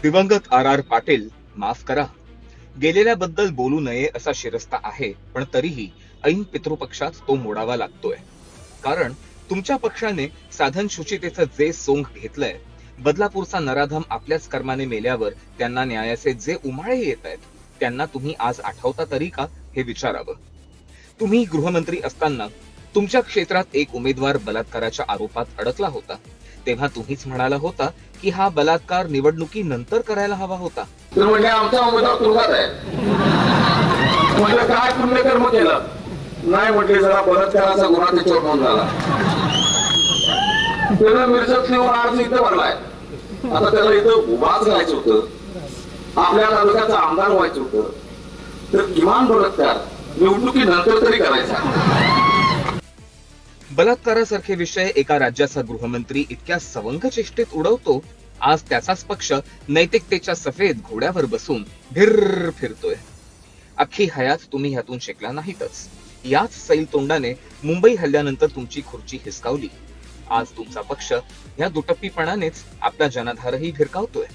दिवंगत आर पाटील, माफ करा. गेलेल्याबद्दल बोलू नये असा शिरस्ता आहे, पण तरीही ऐन पितृपक्षात तो मोडावा लागतोय. कारण तुमच्या पक्षाने साधन शुचितेचं जे सोंग घेतलंय, बदलापूरचा नराधम आपल्याच कर्माने मेल्यावर त्यांना न्यायाचे जे उमाळे येत आहेत, त्यांना तुम्ही आज आठवता तरी का, हे विचारावं. तुम्ही गृहमंत्री असताना तुमच्या क्षेत्रात एक उमेदवार बलात्काराच्या आरोपात अडकला होता. तेव्हा तुम्हीच म्हणाला होता की हा बलात्कार निवडणुकीनंतर करायला हवा होता. तर म्हणजे आमचा उमेदवार तुरुंगात आहे. म्हटलं काय पुण्यकर्म केलं? नाही म्हटले जरा बलात्काराचा गुन्हा त्याच्यावर नोंद झाला. त्यानं मिरजेवर अर्ज इथं भरलाय. आता त्याला इथं उभाच घालायचं होतं, आपल्या तालुक्याचा आमदार व्हायचं होतं, तर किमान बलात्कार निवडणुकीनंतर तरी करायचा. बलात्कारासारखे विषय एका राज्याचा गृहमंत्री इतक्या सवंग चेष्टेत उडवतो, आज त्याचाच पक्ष नैतिकतेच्या सफेद घोड्यावर बसून भिर फिरतोय. अख्खी हयात तुम्ही ह्यातून शिकला नाहीतच. याच सैल तोंडाने मुंबई हल्ल्यानंतर तुमची खुर्ची हिसकावली. आज तुमचा पक्ष ह्या दुटप्पीपणानेच आपला जनाधारही भिरकावतोय.